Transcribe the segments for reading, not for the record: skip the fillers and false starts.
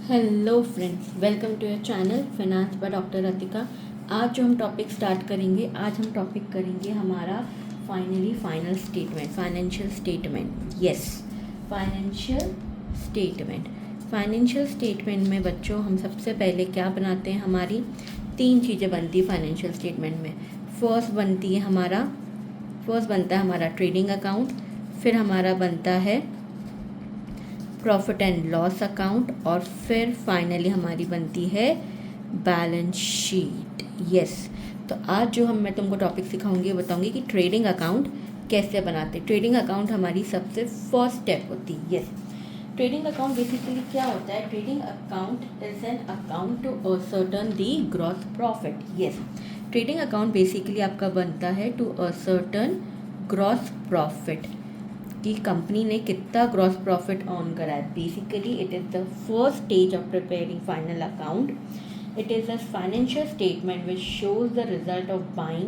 Hello friends, welcome to your channel finance by doctor Ratika. आज जो हम टॉपिक स्टार्ट करेंगे, आज हम टॉपिक करेंगे हमारा final statement, financial statement. Yes, financial statement. Financial statement में बच्चों हम सबसे पहले क्या बनाते हैं, हमारी तीन चीज़ें बनती है फाइनेंशियल स्टेटमेंट में। फर्स्ट बनता है हमारा ट्रेडिंग अकाउंट, फिर हमारा बनता है प्रॉफिट एंड लॉस अकाउंट, और फिर फाइनली हमारी बनती है बैलेंस शीट। यस, तो आज जो मैं तुमको टॉपिक सिखाऊंगी, बताऊंगी कि ट्रेडिंग अकाउंट कैसे बनाते। ट्रेडिंग अकाउंट हमारी सबसे फर्स्ट स्टेप होती है। यस, ट्रेडिंग अकाउंट बेसिकली क्या होता है? Trading account is an account to ascertain the gross profit. Yes, trading account basically आपका बनता है टू असर्टन ग्रॉस प्रॉफिट, कि कंपनी ने कितना ग्रॉस प्रॉफिट अर्न करा है। Basically it is the first stage of preparing final account. It is a financial statement which shows the result of buying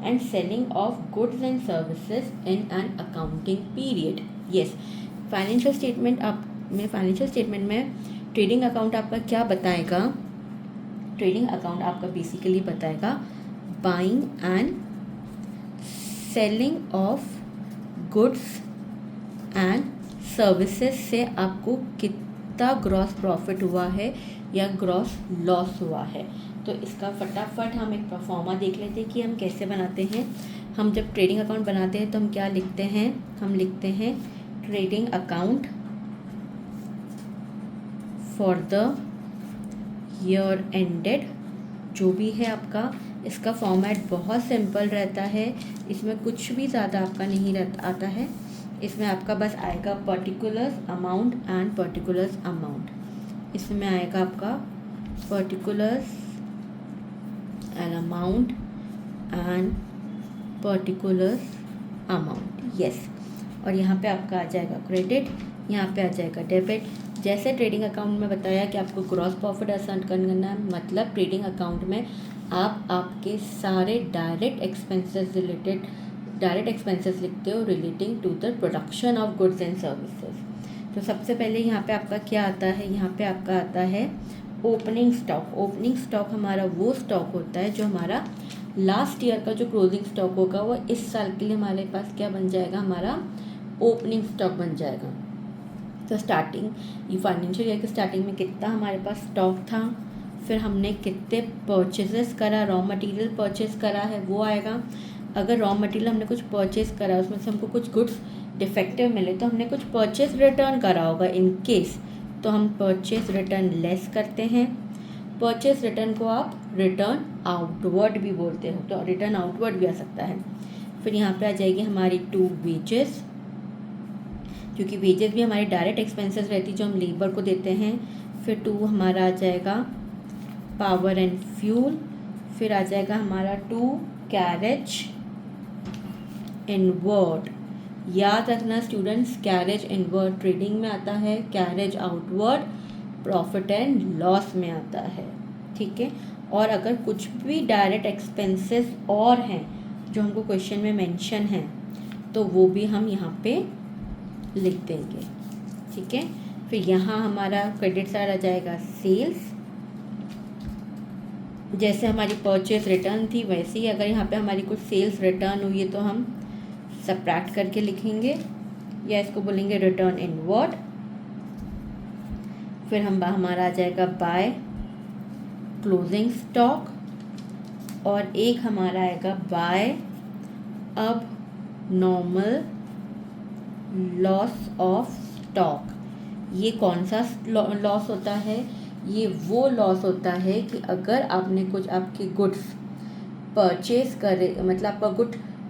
and selling of goods and services in an accounting period. Yes, financial statement में trading account आपका क्या बताएगा? Trading account आपका basically बताएगा buying and selling of goods and services से आपको कितना gross profit हुआ है या ग्रॉस लॉस हुआ है। तो इसका फटाफट हम एक परफॉर्मा देख लेते हैं कि हम कैसे बनाते हैं। हम जब ट्रेडिंग अकाउंट बनाते हैं तो हम क्या लिखते हैं? हम लिखते हैं trading account for the year ended, जो भी है आपका। इसका फॉर्मेट बहुत सिंपल रहता है, इसमें कुछ भी ज़्यादा आपका नहीं आता है। इसमें आपका बस आएगा particulars amount and particulars amount. इसमें आएगा आपका particulars and amount and particulars amount. Yes, और यहाँ पे आपका आ जाएगा क्रेडिट, यहाँ पे आ जाएगा डेबिट। जैसे ट्रेडिंग अकाउंट में बताया कि आपको ग्रॉस प्रॉफिट असर्ट करना है, मतलब ट्रेडिंग अकाउंट में आप आपके सारे डायरेक्ट एक्सपेंसेस लिखते हो relating to the production of goods and services. तो सबसे पहले यहाँ पे आपका क्या आता है? यहाँ पे आपका आता है ओपनिंग स्टॉक। ओपनिंग स्टॉक हमारा वो स्टॉक होता है जो हमारा लास्ट ईयर का जो क्लोजिंग स्टॉक होगा वो इस साल के लिए हमारे पास क्या बन जाएगा? हमारा ओपनिंग स्टॉक बन जाएगा। तो ये फाइनेंशियल ईयर के स्टार्टिंग में कितना हमारे पास स्टॉक था, फिर हमने कितने परचेजेस करा, रॉ मटेरियल परचेज करा है वो आएगा। अगर रॉ मटेरियल हमने कुछ परचेज करा, उसमें से हमको कुछ गुड्स डिफेक्टिव मिले तो हमने कुछ परचेज रिटर्न करा होगा इन केस, तो हम परचेज रिटर्न लेस करते हैं। परचेज रिटर्न को आप रिटर्न आउटवर्ड भी बोलते हो, तो रिटर्न आउटवर्ड भी आ सकता है। फिर यहाँ पे आ जाएगी हमारी टू वेजेस, क्योंकि वेजेस भी हमारी डायरेक्ट एक्सपेंसेस रहती जो हम लेबर को देते हैं। फिर टू हमारा आ जाएगा पावर एंड फ्यूल। फिर आ जाएगा हमारा टू कैरेज इनवर्ड। याद रखना स्टूडेंट्स, कैरेज इनवर्ड ट्रेडिंग में आता है, carriage outward profit and loss में आता है। ठीक है, और अगर कुछ भी डायरेक्ट एक्सपेंसेस और हैं जो हमको क्वेश्चन में मेंशन है तो वो भी हम यहाँ पे लिख देंगे। ठीक है, फिर यहाँ हमारा क्रेडिट साइड आ जाएगा सेल्स। जैसे हमारी परचेज रिटर्न थी वैसे ही अगर यहाँ पे हमारी कुछ सेल्स रिटर्न हुई है तो हम सबट्रैक्ट करके लिखेंगे, या इसको बोलेंगे रिटर्न इनवर्ड। फिर हमारा आ जाएगा बाय क्लोजिंग स्टॉक, और एक हमारा आएगा बाय अब नॉर्मल लॉस ऑफ स्टॉक। ये कौन सा लॉस होता है? ये वो लॉस होता है कि अगर आपने कुछ आपके गुड्स परचेज करे, मतलब आपका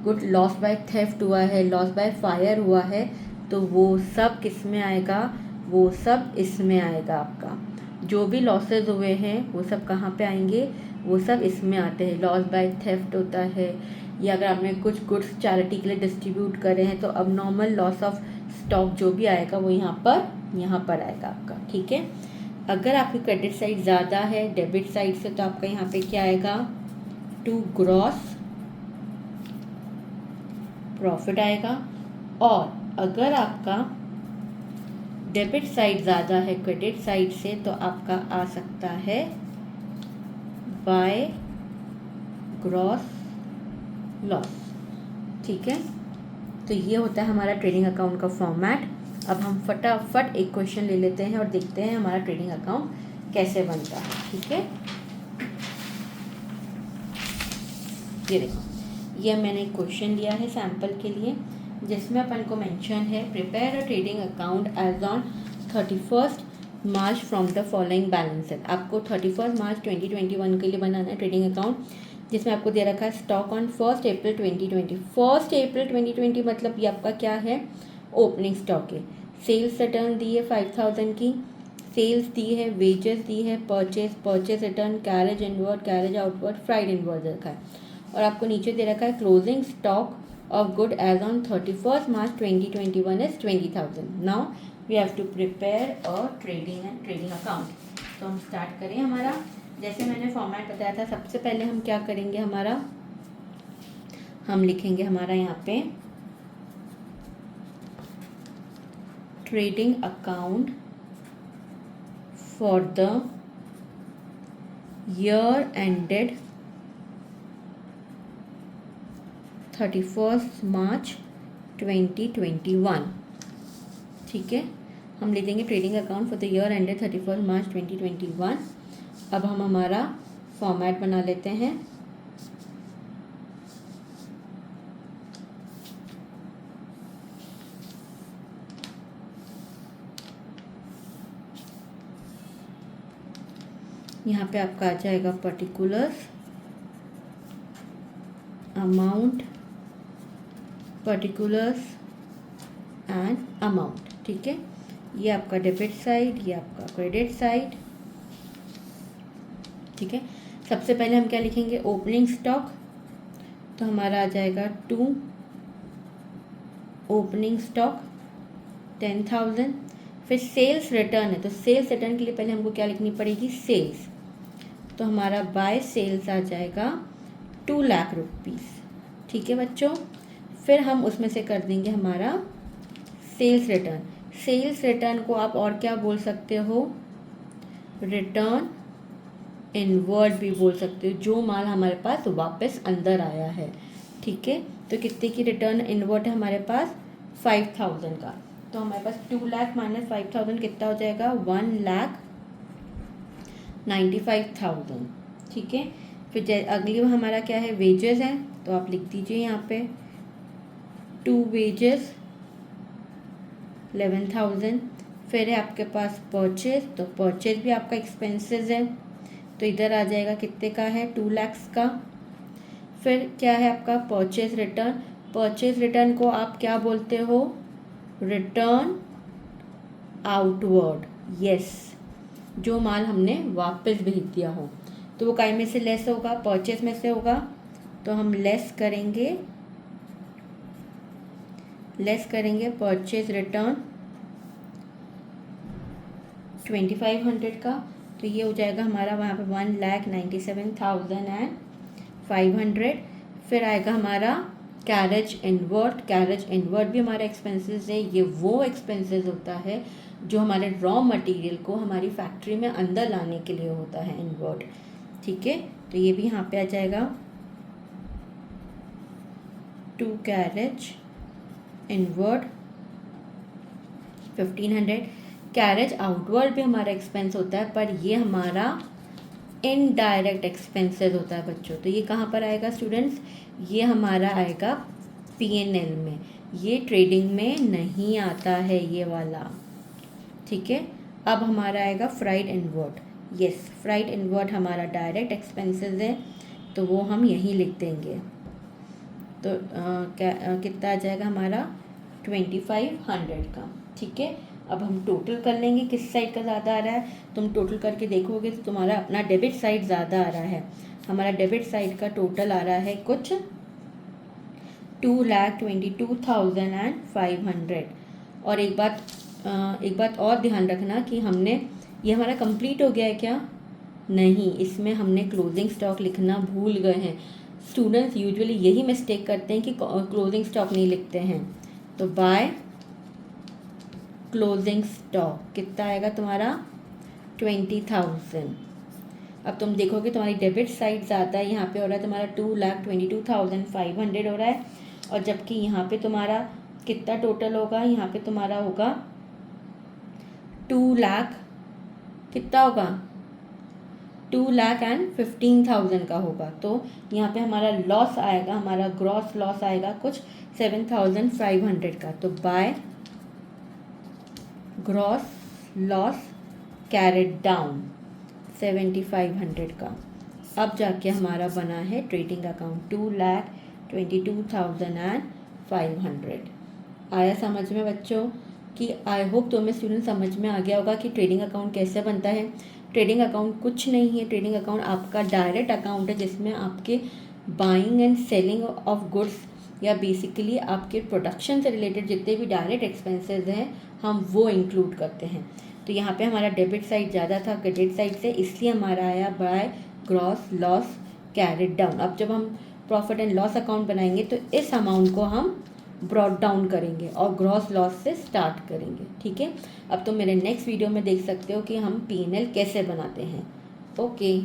गुड लॉस बाय थेफ्ट हुआ है, लॉस बाय फायर हुआ है, तो वो सब किस में आएगा? वो सब इसमें आएगा। आपका जो भी लॉसेज हुए हैं वो सब कहाँ पे आएंगे? वो सब इसमें आते हैं। लॉस बाय थेफ्ट होता है, या अगर आपने कुछ गुड्स चैरिटी के लिए डिस्ट्रीब्यूट करे हैं तो अब नॉर्मल लॉस ऑफ स्टॉक जो भी आएगा वो यहाँ पर आएगा आपका। ठीक है, अगर आपकी क्रेडिट साइड ज़्यादा है डेबिट साइड से तो आपका यहाँ पे क्या आएगा? टू ग्रॉस प्रॉफिट आएगा। और अगर आपका डेबिट साइड ज़्यादा है क्रेडिट साइड से, तो आपका आ सकता है बाय ग्रॉस लॉस। ठीक है, तो ये होता है हमारा ट्रेडिंग अकाउंट का फॉर्मेट। अब हम फटाफट एक क्वेश्चन ले लेते हैं और देखते हैं हमारा ट्रेडिंग अकाउंट कैसे बनता है। ठीक है, ये देखो, ये मैंने एक क्वेश्चन लिया है सैम्पल के लिए, जिसमें अपन को मेंशन है prepare a trading account as on 31 March from the following balances. आपको 31 मार्च 2021 के लिए बनाना है ट्रेडिंग अकाउंट, जिसमें आपको दे रखा है स्टॉक ऑन 1 अप्रैल 2020। 1 अप्रैल 2020 मतलब ये आपका क्या है, ओपनिंग स्टॉक है। सेल्स रिटर्न दी है 5000 की, सेल्स दी है, वेजेस दी है, purchase return, carriage inward, carriage outward, fried inward रखा है। और आपको नीचे दे रखा है closing stock of good as on 31st March 2021 is 20,000. Now we have to prepare a trading account. तो हम स्टार्ट करें हमारा, जैसे मैंने फॉर्मेट बताया था, सबसे पहले हम क्या करेंगे, हम लिखेंगे हमारा यहाँ पे trading account for the year ended 31 मार्च 2021। ठीक है, हम ले देंगे trading account for the year ended 31 मार्च 2021। अब हम हमारा फॉर्मेट बना लेते हैं। यहाँ पे आपका आ जाएगा particulars, amount, particulars and amount. ठीक है, ये आपका डेबिट साइड, ये आपका क्रेडिट साइड। ठीक है, सबसे पहले हम क्या लिखेंगे, ओपनिंग स्टॉक, तो हमारा आ जाएगा 2 ओपनिंग स्टॉक 10,000। फिर सेल्स रिटर्न है, तो सेल्स रिटर्न के लिए पहले हमको क्या लिखनी पड़ेगी, सेल्स, तो हमारा बाय सेल्स आ जाएगा 2 लाख रुपीज़। ठीक है बच्चों, फिर हम उसमें से कर देंगे हमारा सेल्स रिटर्न। सेल्स रिटर्न को आप और क्या बोल सकते हो, रिटर्न इनवर्ड भी बोल सकते हो, जो माल हमारे पास वापस अंदर आया है। ठीक है, तो कितने की रिटर्न इनवर्ड है हमारे पास, 5000 का। तो हमारे पास 2 लाख माइनस 5000 कितना हो जाएगा, 1,95,000। ठीक है, फिर अगली हमारा क्या है, वेजेस है, तो आप लिख दीजिए यहाँ पे 2 वेजेस 11,000। फिर है आपके पास परचेज, तो परचेज भी आपका एक्सपेंसेस है, तो इधर आ जाएगा कितने का है, 2 लाख का। फिर क्या है आपका परचेज रिटर्न, परचेज रिटर्न को आप क्या बोलते हो, रिटर्न आउटवर्ड। यस, जो माल हमने वापस भेज दिया हो, तो वो काय में से लेस होगा, परचेज में से होगा, तो हम लेस करेंगे परचेज रिटर्न 2500 का, तो ये हो जाएगा हमारा वहाँ पे 1,97,500। फिर आएगा हमारा कैरेज इनवर्ड, कैरेज इनवर्ड भी हमारा एक्सपेंसेस है। ये वो एक्सपेंसेस होता है जो हमारे रॉ मटेरियल को हमारी फैक्ट्री में अंदर लाने के लिए होता है, इनवर्ड। ठीक है, तो ये भी यहाँ पे आ जाएगा 2 कैरेज इनवर्ड 1500। कैरेज आउटवर्ड भी हमारा एक्सपेंस होता है, पर ये हमारा इनडायरेक्ट एक्सपेंसेस होता है बच्चों। तो ये कहाँ पर आएगा स्टूडेंट्स, ये हमारा आएगा P&L में, ये ट्रेडिंग में नहीं आता है ये वाला। ठीक है, अब हमारा आएगा fried inward. Yes, fried inward हमारा डायरेक्ट एक्सपेंसेस है, तो वो हम यहीं लिख देंगे। तो कितना आ जाएगा हमारा 2500 का। ठीक है, अब हम टोटल कर लेंगे किस साइड का ज़्यादा आ रहा है। तुम टोटल करके देखोगे तो तुम्हारा अपना डेबिट साइड ज़्यादा आ रहा है। हमारा डेबिट साइड का टोटल आ रहा है कुछ 2,22,500। और एक बात और ध्यान रखना कि हमने ये हमारा कंप्लीट हो गया है क्या, नहीं, इसमें हमने क्लोजिंग स्टॉक लिखना भूल गए हैं। स्टूडेंट्स यूजुअली यही मिस्टेक करते हैं कि क्लोजिंग स्टॉक नहीं लिखते हैं। तो बाय क्लोजिंग स्टॉक कितना आएगा तुम्हारा 20,000। अब तुम देखोगे तुम्हारी डेबिट साइड ज़्यादा है, यहाँ पे हो रहा है तुम्हारा 2,22,500 हो रहा है, और जबकि यहाँ पे तुम्हारा कितना टोटल होगा, यहाँ पे तुम्हारा होगा 2 लाख, कितना होगा 2,15,000 का होगा। तो यहाँ पे हमारा लॉस आएगा, हमारा ग्रॉस लॉस आएगा कुछ 7,500 का। तो by gross loss carried down 7,500 का। अब जाके हमारा बना है ट्रेडिंग अकाउंट 2,22,500। आया समझ में बच्चों? कि आई होप तुम्हें स्टूडेंट समझ में आ गया होगा कि ट्रेडिंग अकाउंट कैसे बनता है। ट्रेडिंग अकाउंट कुछ नहीं है, ट्रेडिंग अकाउंट आपका डायरेक्ट अकाउंट है जिसमें आपके buying and selling of goods या बेसिकली आपके प्रोडक्शन से रिलेटेड जितने भी डायरेक्ट एक्सपेंसेस हैं हम वो इंक्लूड करते हैं। तो यहाँ पे हमारा डेबिट साइड ज़्यादा था क्रेडिट साइड से, इसलिए हमारा आया by gross loss carried down. अब जब हम प्रॉफिट एंड लॉस अकाउंट बनाएंगे तो इस अमाउंट को हम ब्रॉड डाउन करेंगे और ग्रॉस लॉस से स्टार्ट करेंगे। ठीक है, अब तो मेरे नेक्स्ट वीडियो में देख सकते हो कि हम P&L कैसे बनाते हैं। ओके।